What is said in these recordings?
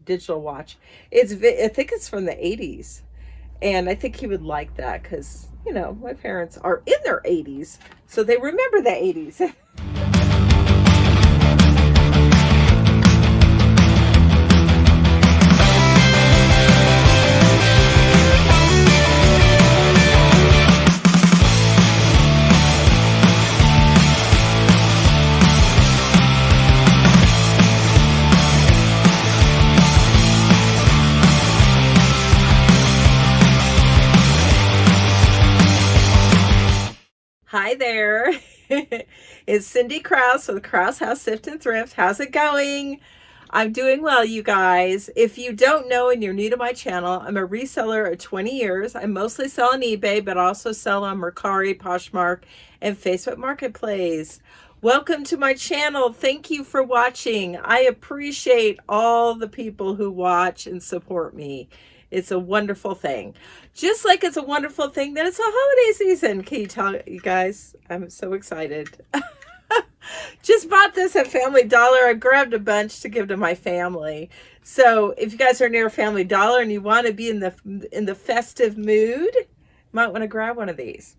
digital watch. I think it's from the 80s. And I think he would like that because, my parents are in their 80s. So they remember the 80s. Hi there. It's Cindy Krause with Krause House Thrift and Thrift. How's it going? I'm doing well, you guys. If you don't know and you're new to my channel, I'm a reseller of 20 years. I mostly sell on eBay, but also sell on Mercari, Poshmark, and Facebook Marketplace. Welcome to my channel. Thank you for watching. I appreciate all the people who watch and support me. It's a wonderful thing. Just like it's a wonderful thing that it's a holiday season. Can you tell you guys? I'm so excited. Just bought this at Family Dollar. I grabbed a bunch to give to my family. So if you guys are near Family Dollar and you want to be in the festive mood, you might want to grab one of these.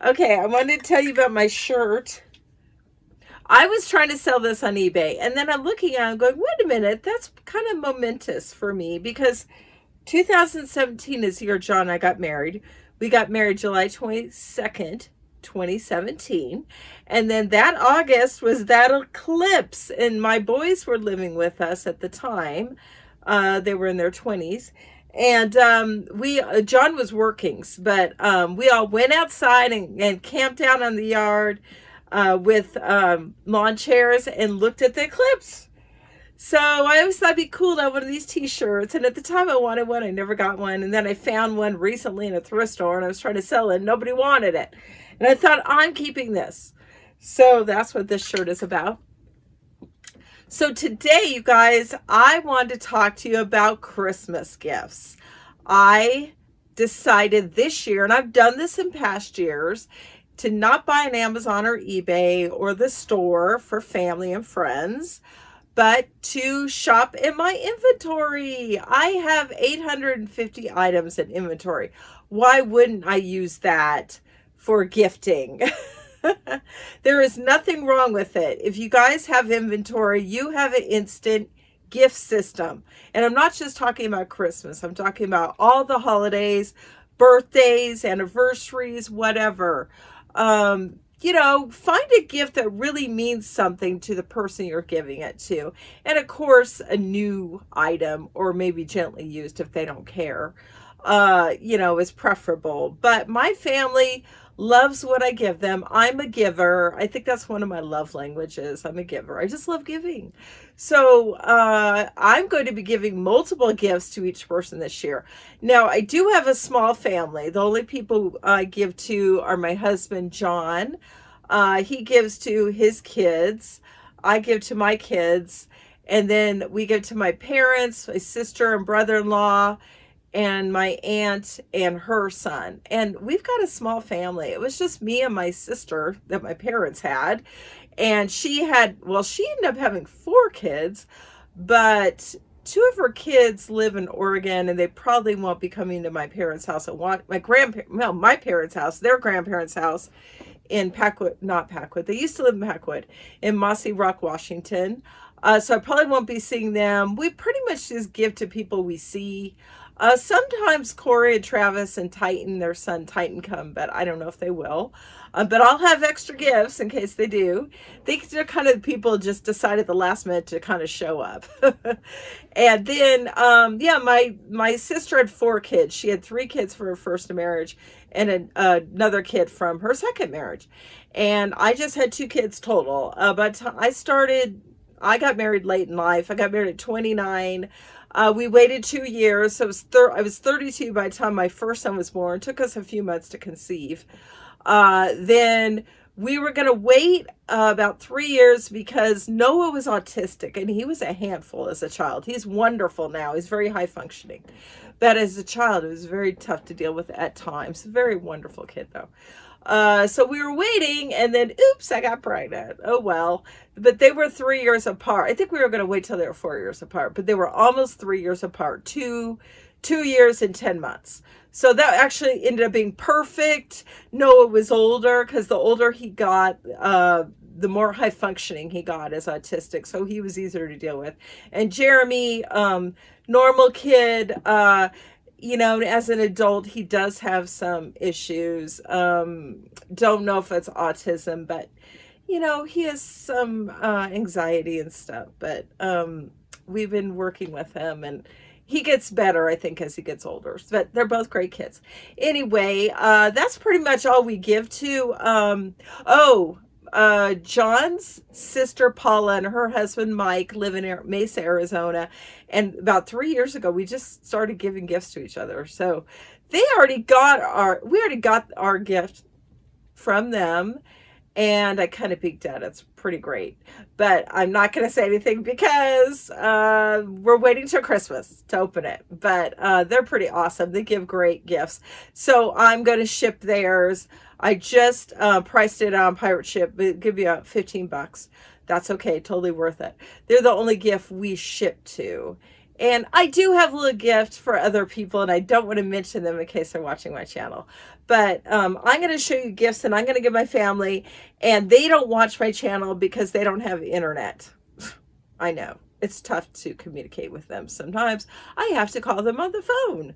Okay, I wanted to tell you about my shirt. I was trying to sell this on eBay, and then I'm looking at it and going, wait a minute, that's kind of momentous for me because 2017 is the year John and I got married. We got married July 22nd, 2017. And then that August was that eclipse. And my boys were living with us at the time. They were in their 20s. And John was working, but we all went outside and camped out on the yard with lawn chairs and looked at the eclipse. So I always thought it'd be cool to have one of these t-shirts. And at the time I wanted one, I never got one. And then I found one recently in a thrift store and I was trying to sell it and nobody wanted it. And I thought, I'm keeping this. So that's what this shirt is about. So today, you guys, I want to talk to you about Christmas gifts. I decided this year, and I've done this in past years, to not buy on Amazon or eBay or the store for family and friends, but to shop in my inventory. I have 850 items in inventory. Why wouldn't I use that for gifting? There is nothing wrong with it. If you guys have inventory, you have an instant gift system. And I'm not just talking about Christmas. I'm talking about all the holidays, birthdays, anniversaries, whatever. Find a gift that really means something to the person you're giving it to. And of course, a new item or maybe gently used if they don't care, is preferable. But my family loves what I give them. I'm a giver. I think that's one of my love languages. I'm a giver. I just love giving. So I'm going to be giving multiple gifts to each person this year. Now, I do have a small family. The only people I give to are my husband, John. He gives to his kids. I give to my kids. And then we give to my parents, my sister and brother-in-law, and my aunt and her son. And we've got a small family. It was just me and my sister that my parents had. And she ended up having 4 kids, but 2 of her kids live in Oregon and they probably won't be coming to my parents' house. My parents' house, their grandparents' house in Packwood. They used to live in Packwood in Mossy Rock, Washington. So I probably won't be seeing them. We pretty much just give to people we see. Sometimes Corey and Travis and Titan, their son Titan, come, but I don't know if they will. But I'll have extra gifts in case they do. They're kind of people just decided at the last minute to kind of show up. And then, my sister had 4 kids. She had 3 kids for her first marriage and another kid from her second marriage. And I just had 2 kids total. But I got married late in life. I got married at 29. We waited 2 years. So I was 32 by the time my first son was born. It took us a few months to conceive. Then we were going to wait about 3 years because Noah was autistic and he was a handful as a child. He's wonderful now. He's very high functioning. But as a child, it was very tough to deal with at times. Very wonderful kid though. So we were waiting, and then oops, I got pregnant. Oh well. But they were 3 years apart. I think we were going to wait till they were 4 years apart, but they were almost 3 years apart. 2 years and 10 months. So that actually ended up being perfect. Noah was older, because the older he got, the more high functioning he got as autistic. So he was easier to deal with. And Jeremy, normal kid, as an adult, he does have some issues. Don't know if it's autism, but he has some anxiety and stuff. But we've been working with him, and he gets better, I think, as he gets older. But they're both great kids. Anyway, that's pretty much all we give to. John's sister Paula and her husband Mike live in Mesa, Arizona. And about 3 years ago, we just started giving gifts to each other. So we already got our gift from them. And I kind of peeked at it. It's pretty great. But I'm not going to say anything because we're waiting till Christmas to open it. But they're pretty awesome. They give great gifts. So I'm going to ship theirs. I just priced it on Pirate Ship. It'll give you $15. That's okay. Totally worth it. They're the only gift we ship to. And I do have a little gift for other people, and I don't want to mention them in case they're watching my channel. But I'm going to show you gifts, and I'm going to give my family, and they don't watch my channel because they don't have internet. I know. It's tough to communicate with them. Sometimes I have to call them on the phone.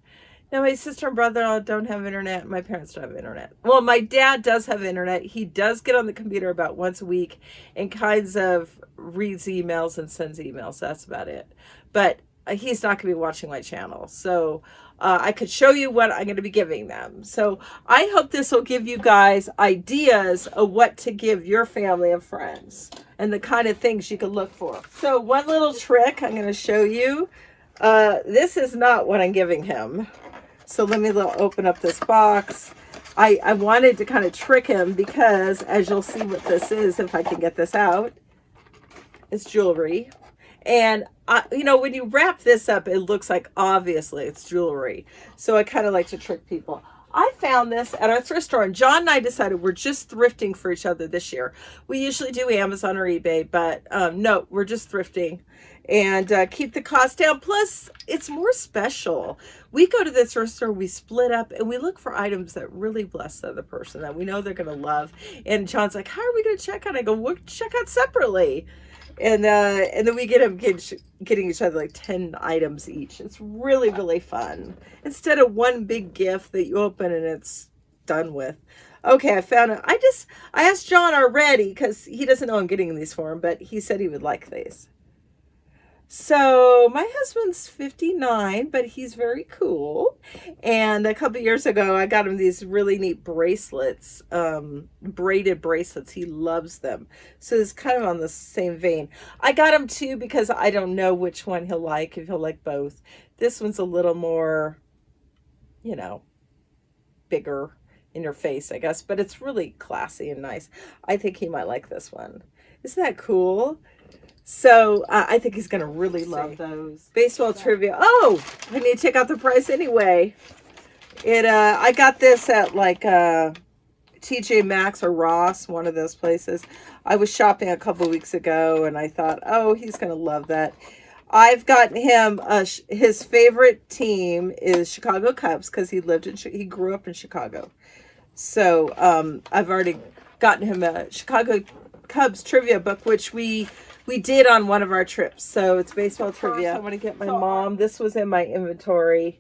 Now, my sister and brother don't have internet. My parents don't have internet. Well, my dad does have internet. He does get on the computer about once a week and kinds of reads emails and sends emails. That's about it. But he's not going to be watching my channel. So I could show you what I'm going to be giving them. So I hope this will give you guys ideas of what to give your family and friends and the kind of things you can look for. So one little trick I'm going to show you. This is not what I'm giving him. So let me open up this box. I wanted to kind of trick him because, as you'll see what this is, if I can get this out, it's jewelry. And, when you wrap this up, it looks like obviously it's jewelry. So I kind of like to trick people. I found this at our thrift store, and John and I decided we're just thrifting for each other this year. We usually do Amazon or eBay, but no, we're just thrifting and keep the cost down. Plus, it's more special. We go to the thrift store, we split up, and we look for items that really bless the other person that we know they're going to love. And John's like, how are we going to check out? I go, we'll check out separately. And then we get them getting each other like 10 items each. It's really, really fun. Instead of one big gift that you open and it's done with. Okay, I found it. I asked John already because he doesn't know I'm getting these for him, but he said he would like these. So my husband's 59, but he's very cool. And a couple years ago, I got him these really neat bracelets, braided bracelets. He loves them. So it's kind of on the same vein. I got him two because I don't know which one he'll like, if he'll like both. This one's a little more, bigger in your face, I guess. But it's really classy and nice. I think he might like this one. Isn't that cool? So I think he's going to really love those. Baseball trivia. Oh, I need to check out the price anyway. I got this at like TJ Maxx or Ross, one of those places. I was shopping a couple weeks ago, and I thought, oh, he's going to love that. I've gotten him, his favorite team is Chicago Cubs because he grew up in Chicago. So I've already gotten him a Chicago Cubs trivia book, which we did on one of our trips. So it's baseball trivia. I want to get my mom. This was in my inventory.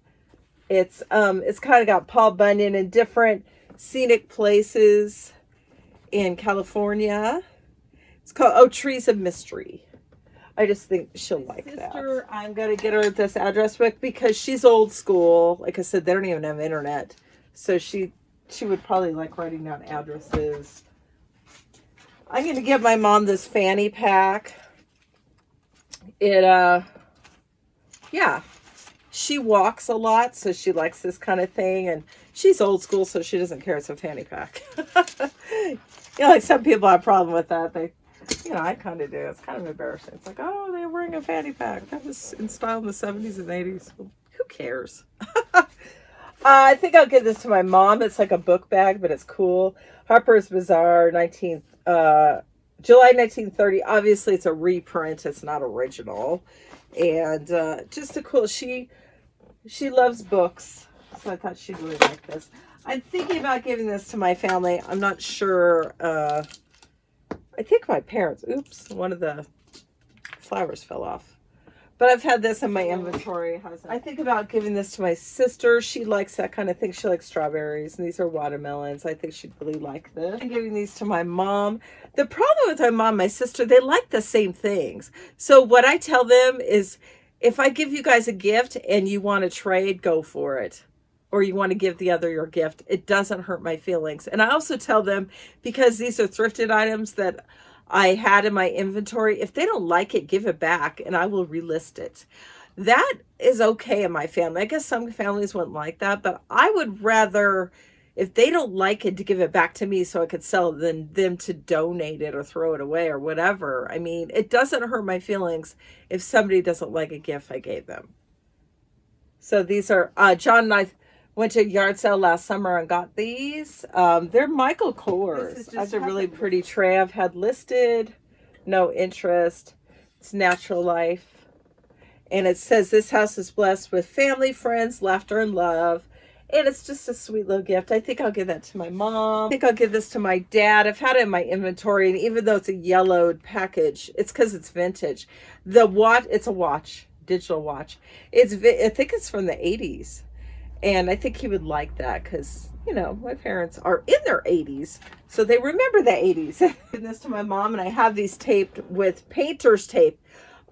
It's kind of got Paul Bunyan in different scenic places in California. It's called Trees of Mystery. I just think she'll like that. I'm going to get her this address book because she's old school. Like I said, they don't even have internet. So she would probably like writing down addresses. I'm going to give my mom this fanny pack. She walks a lot, so she likes this kind of thing. And she's old school, so she doesn't care it's a fanny pack. Like some people have a problem with that. I kind of do. It's kind of embarrassing. It's like, oh, they're wearing a fanny pack. That was in style in the 70s and 80s. Well, who cares? I think I'll give this to my mom. It's like a book bag, but it's cool. Harper's Bazaar, July 1930. Obviously, it's a reprint. It's not original. And just a cool. She loves books, so I thought she'd really like this. I'm thinking about giving this to my family. I'm not sure. I think my parents. Oops, one of the flowers fell off. But I've had this in my inventory. I think about giving this to my sister. She likes that kind of thing. She likes strawberries, and these are watermelons. I think she'd really like this. I'm giving these to my mom. The problem with my mom and my sister, they like the same things. So what I tell them is, if I give you guys a gift and you want to trade, go for it. Or you want to give the other your gift, it doesn't hurt my feelings. And I also tell them, because these are thrifted items that I had in my inventory, if they don't like it, give it back and I will relist it. That is okay in my family. I guess some families wouldn't like that, but I would rather, if they don't like it, to give it back to me so I could sell it than them to donate it or throw it away or whatever. I mean, it doesn't hurt my feelings if somebody doesn't like a gift I gave them. So these are, John and I went to a yard sale last summer and got these. They're Michael Kors. This is just a really pretty tray I've had listed. No interest. It's Natural Life. And it says, this house is blessed with family, friends, laughter, and love. And it's just a sweet little gift. I think I'll give that to my mom. I think I'll give this to my dad. I've had it in my inventory, and even though it's a yellowed package, it's because it's vintage. The watch, it's a watch, digital watch. I think it's from the 80s. And I think he would like that because, you know, my parents are in their 80s, so they remember the 80s. Giving this to my mom, and I have these taped with painter's tape.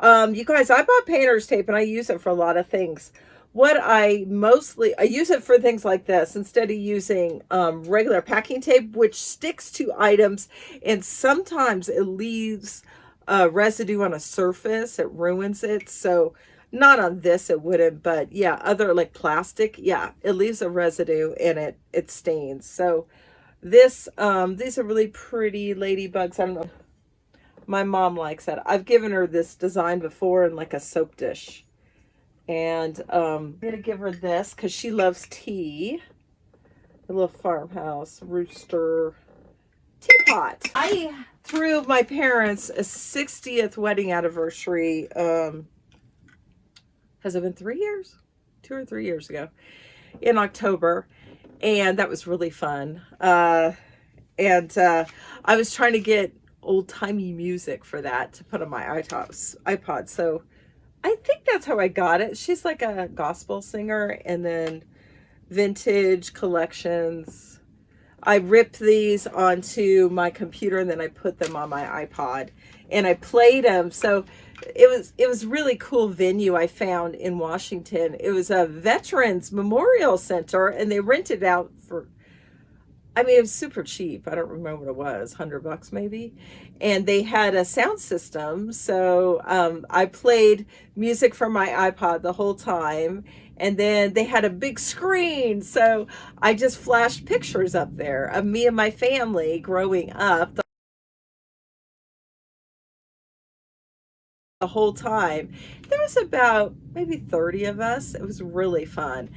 You guys, I bought painter's tape, and I use it for a lot of things. I use it for things like this instead of using regular packing tape, which sticks to items, and sometimes it leaves residue on a surface. It ruins it. So not on this, it wouldn't, but yeah, other like plastic, yeah, it leaves a residue and it stains. So this, these are really pretty ladybugs. I don't know. My mom likes it. I've given her this design before in like a soap dish. And I'm gonna give her this because she loves tea. A little farmhouse rooster teapot. I threw my parents a 60th wedding anniversary. Has it been 3 years? 2 or 3 years ago in October. And that was really fun. I was trying to get old-timey music for that to put on my iPod. So I think that's how I got it. She's like a gospel singer, and then vintage collections. I ripped these onto my computer and then I put them on my iPod and I played them. So it was really cool venue I found in Washington. It was a Veterans Memorial Center, and they rented out for, I mean, it was super cheap. I don't remember what it was, $100 maybe. And they had a sound system. So I played music from my iPod the whole time. And then they had a big screen. So I just flashed pictures up there of me and my family growing up the whole time. There was about maybe 30 of us. It was really fun.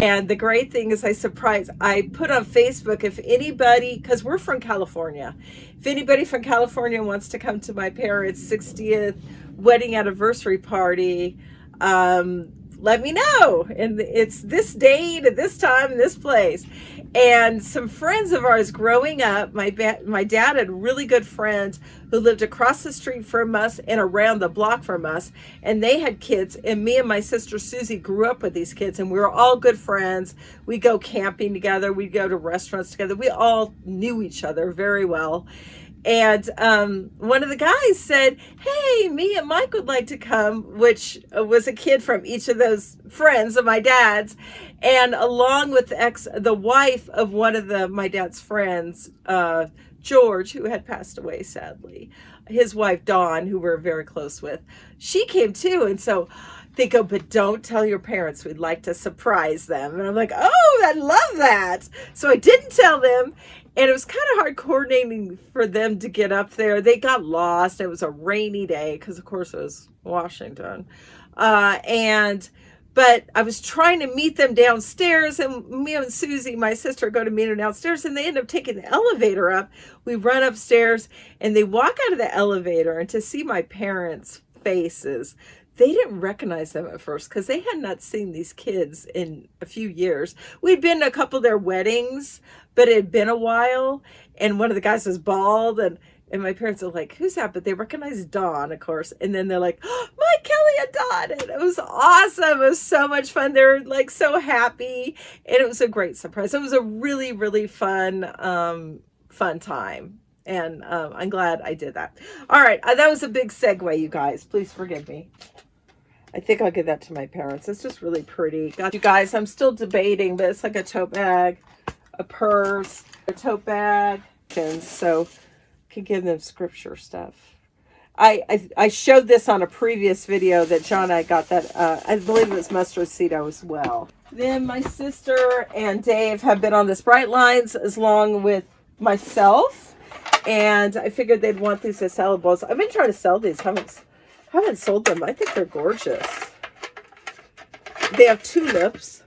And the great thing is I put on Facebook, if anybody, because we're from California, if anybody from California wants to come to my parents' 60th wedding anniversary party, let me know. And it's this date at this time in this place. And some friends of ours growing up, my dad had really good friends who lived across the street from us and around the block from us, and they had kids, and me and my sister Susie grew up with these kids, and we were all good friends. We go camping together, we'd go to restaurants together. We all knew each other very well. And one of the guys said, hey, me and Mike would like to come, which was a kid from each of those friends of my dad's. And along with the wife of one of my dad's friends, George, who had passed away, sadly, his wife, Dawn, who we're very close with, she came too. And so they go, but don't tell your parents. We'd like to surprise them. And I'm like, oh, I love that. So I didn't tell them. And it was kind of hard coordinating for them to get up there. They got lost. It was a rainy day because, of course, it was Washington. But I was trying to meet them downstairs, and me and Susie, my sister, go to meet them downstairs, and they end up taking the elevator up. We run upstairs, and they walk out of the elevator, and to see my parents' faces, they didn't recognize them at first because they had not seen these kids in a few years. We'd been to a couple of their weddings, but it had been a while, and one of the guys was bald, and my parents are like, who's that? But they recognized Dawn, of course. And then they're like, oh, Mike, Kelly, and Dawn. And it was awesome. It was so much fun. They were like so happy. And it was a great surprise. It was a really, really fun time. And I'm glad I did that. All right. That was a big segue, you guys. Please forgive me. I think I'll give that to my parents. It's just really pretty. Got you guys. I'm still debating, but it's like a tote bag, a purse, a tote bag. And so can give them scripture stuff. I showed this on a previous video that John and I got that. I believe it was mustard seed as well. Then my sister and Dave have been on this Bright Lines as long with myself. And I figured they'd want these as sellables. I've been trying to sell these. Haven't sold them. I think they're gorgeous. They have tulips.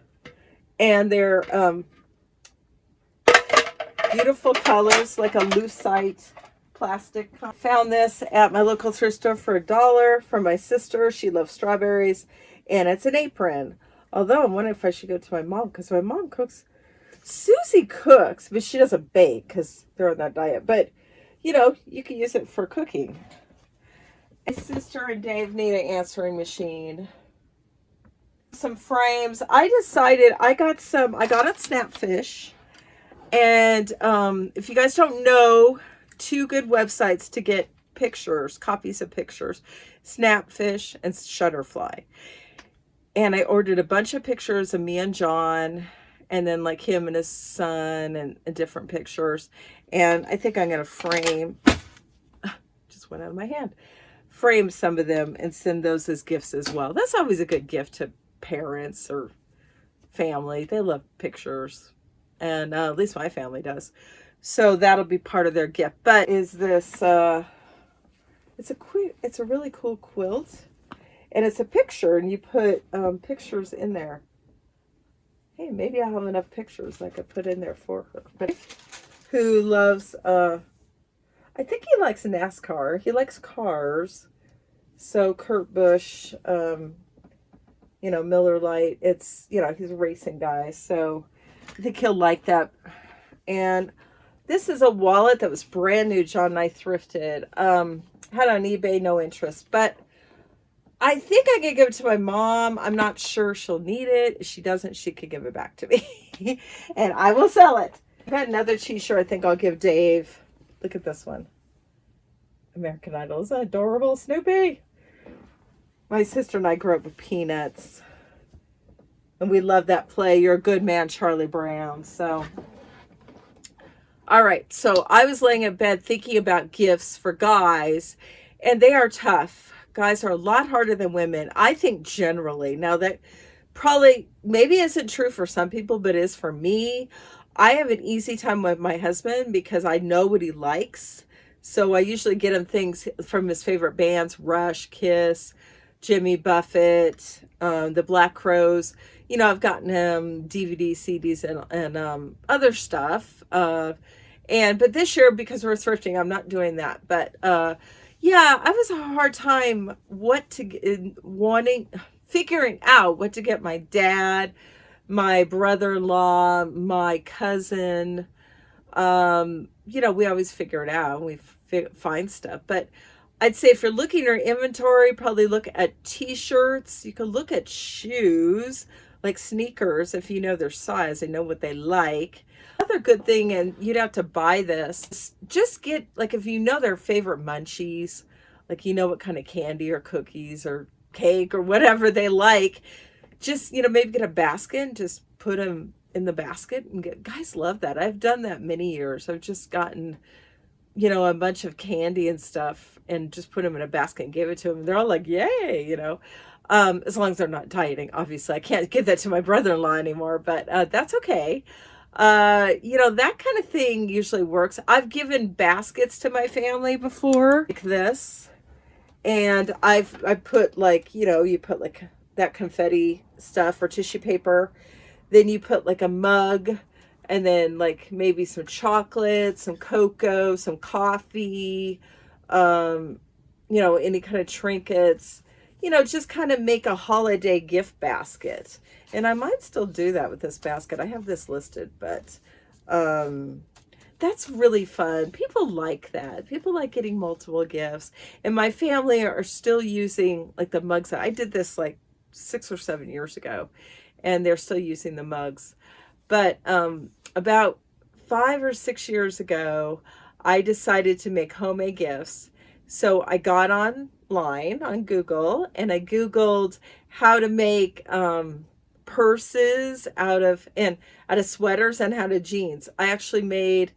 And they're beautiful colors, like a lucite plastic. Found this at my local thrift store for $1 for my sister. She loves strawberries, and it's an apron. Although I'm wondering if I should go to my mom, because my mom cooks. Susie cooks, but she doesn't bake because they're on that diet. But you know, you can use it for cooking. My sister and Dave need an answering machine. Some frames. I decided I got on Snapfish, and if you guys don't know, two good websites to get pictures, copies of pictures, Snapfish and Shutterfly. And I ordered a bunch of pictures of me and John, and then like him and his son, and different pictures. And I think I'm going to frame, just went out of my hand, frame some of them and send those as gifts as well. That's always a good gift to parents or family. They love pictures. And at least my family does. So that'll be part of their gift. But is this, it's a really cool quilt. And it's a picture, and you put pictures in there. Hey, maybe I have enough pictures I could put in there for her. But who loves, I think he likes NASCAR. He likes cars. So Kurt Busch, you know, Miller Lite. It's, you know, he's a racing guy. So I think he'll like that. And this is a wallet that was brand new. John and I thrifted. Had on eBay, no interest. But I think I could give it to my mom. I'm not sure she'll need it. If she doesn't, she could give it back to me. And I will sell it. I've got another t-shirt I think I'll give Dave. Look at this one. American Idol. Isn't that adorable? Snoopy. My sister and I grew up with Peanuts. And we love that play, You're a Good Man, Charlie Brown. So, all right. So I was laying in bed thinking about gifts for guys. And they are tough. Guys are a lot harder than women, I think, generally. Now that probably maybe isn't true for some people, but is for me. I have an easy time with my husband because I know what he likes. So I usually get him things from his favorite bands, Rush, Kiss, Jimmy Buffett, the Black Crowes. You know, I've gotten him DVD, CDs, and other stuff. But this year, because we're thrifting, I'm not doing that. But yeah, I was a hard time figuring out what to get my dad, my brother-in-law, my cousin. We always figure it out. We find stuff. But I'd say if you're looking at your inventory, probably look at t-shirts. You can look at shoes, like sneakers, if you know their size and know what they like. Another good thing, and you'd have to buy this, just get, like, if you know their favorite munchies, like you know what kind of candy or cookies or cake or whatever they like, just, maybe get a basket and just put them in the basket and get, guys love that. I've done that many years. I've just gotten, a bunch of candy and stuff and just put them in a basket and gave it to them. They're all like, yay. As long as they're not dieting. Obviously, I can't give that to my brother-in-law anymore, but that's okay. That kind of thing usually works. I've given baskets to my family before, like this, and I put, like, you put like that confetti stuff or tissue paper, then you put like a mug, and then like maybe some chocolate, some cocoa, some coffee, any kind of trinkets, just kind of make a holiday gift basket. And I might still do that with this basket. I have this listed, but that's really fun. People like that. People like getting multiple gifts. And my family are still using like the mugs. I did this like 6 or 7 years ago, and they're still using the mugs. But about 5 or 6 years ago, I decided to make homemade gifts. So I got online on Google, and I Googled how to make purses out of sweaters and out of jeans. I actually made,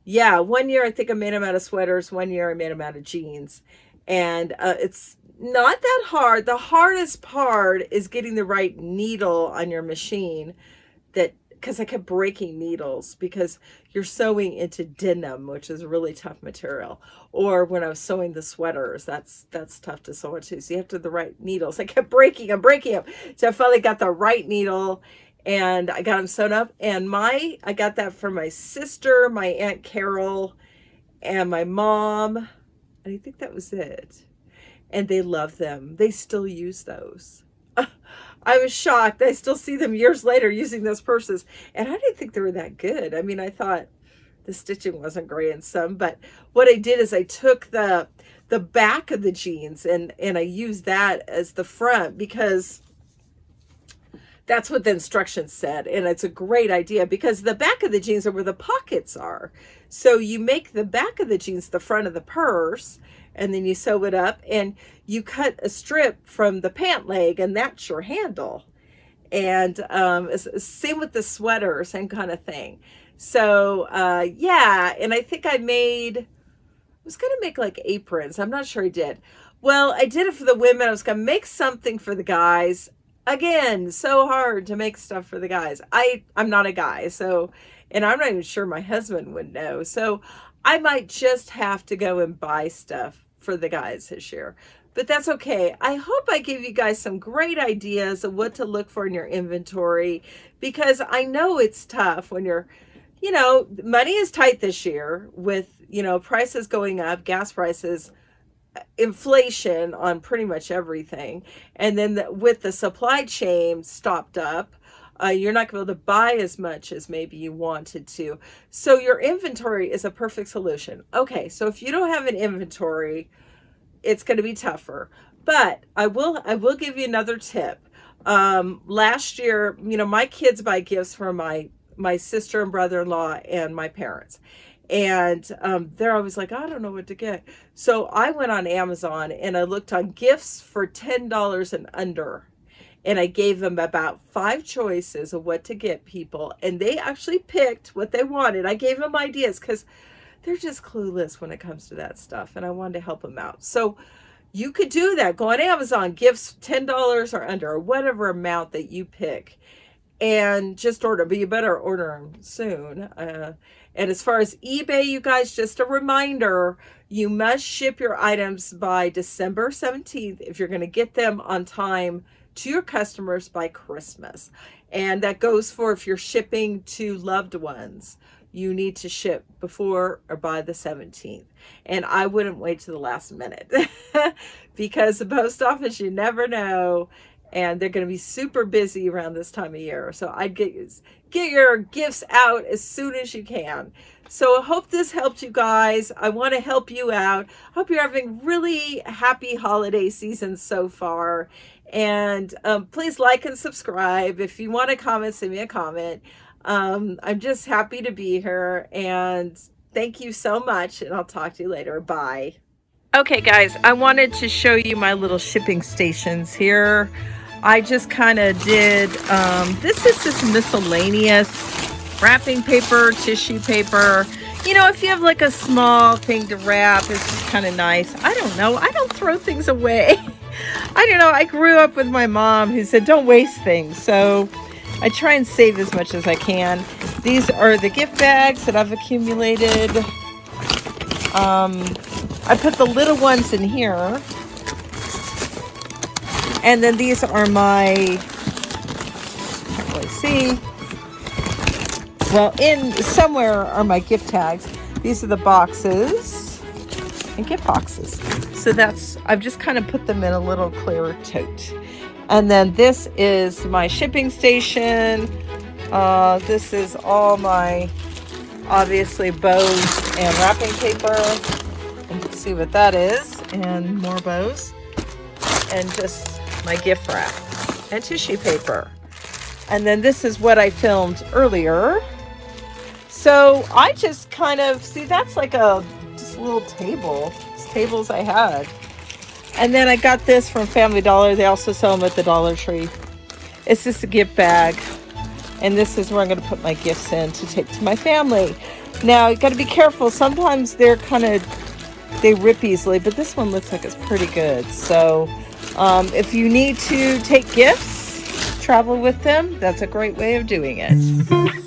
1 year I think I made them out of sweaters. 1 year I made them out of jeans. And it's not that hard. The hardest part is getting the right needle on your machine, because I kept breaking needles because you're sewing into denim, which is a really tough material. Or when I was sewing the sweaters, that's tough to sew into. So you have to have the right needles. I kept breaking them. So I finally got the right needle, and I got them sewn up. And I got that from my sister, my Aunt Carol, and my mom. And I think that was it. And they love them. They still use those. I was shocked. I still see them years later using those purses. And I didn't think they were that good. I mean, I thought the stitching wasn't great in some, but what I did is I took the back of the jeans and I used that as the front, because that's what the instructions said. And it's a great idea because the back of the jeans are where the pockets are. So you make the back of the jeans the front of the purse, and then you sew it up, and you cut a strip from the pant leg, and that's your handle. And same with the sweater, same kind of thing. So and I think I was going to make like aprons. I'm not sure I did. Well, I did it for the women. I was going to make something for the guys. Again, so hard to make stuff for the guys. I'm not a guy, so, and I'm not even sure my husband would know. So I might just have to go and buy stuff for the guys this year. But that's okay. I hope I gave you guys some great ideas of what to look for in your inventory, because I know it's tough when you're, money is tight this year with, prices going up, gas prices, inflation on pretty much everything. And then with the supply chain stopped up, you're not going to be able to buy as much as maybe you wanted to. So your inventory is a perfect solution. Okay, so if you don't have an inventory, it's going to be tougher. But I will give you another tip. Last year, my kids buy gifts for my sister and brother-in-law and my parents. And they're always like, I don't know what to get. So I went on Amazon and I looked on gifts for $10 and under. And I gave them about 5 choices of what to get people. And they actually picked what they wanted. I gave them ideas because they're just clueless when it comes to that stuff. And I wanted to help them out. So you could do that. Go on Amazon, gifts $10 or under, or whatever amount that you pick. And just order. But you better order them soon. And as far as eBay, you guys, just a reminder, you must ship your items by December 17th if you're going to get them on time to your customers by Christmas. And that goes for if you're shipping to loved ones. You need to ship before or by the 17th. And I wouldn't wait to the last minute because the post office, you never know. and they're going to be super busy around this time of year. So I'd get your gifts out as soon as you can. So I hope this helped you guys. I want to help you out. Hope you're having really happy holiday season so far. And please like and subscribe. If you want to comment, send me a comment. I'm just happy to be here, and thank you so much, and I'll talk to you later. Bye. Okay guys, I wanted to show you my little shipping stations here. I just kind of did, this is just miscellaneous wrapping paper, tissue paper. You know, if you have like a small thing to wrap, it's just kind of nice. I don't know, I don't throw things away. I don't know, I grew up with my mom who said don't waste things, so I try and save as much as I can. These are the gift bags that I've accumulated. I put the little ones in here. And then these are my, can't really see. Well, in somewhere are my gift tags. These are the boxes and gift boxes. So that's, I've just kind of put them in a little clear tote. And then this is my shipping station. This is all my, obviously, bows and wrapping paper. And you can see what that is. And more bows. And just my gift wrap. And tissue paper. And then this is what I filmed earlier. So I just kind of, see, that's like just a little table. It's tables I had. And then I got this from Family Dollar. They also sell them at the Dollar Tree. It's just a gift bag. And this is where I'm going to put my gifts in to take to my family. Now, you got to be careful. Sometimes they're they rip easily, but this one looks like it's pretty good. So if you need to take gifts, travel with them, that's a great way of doing it.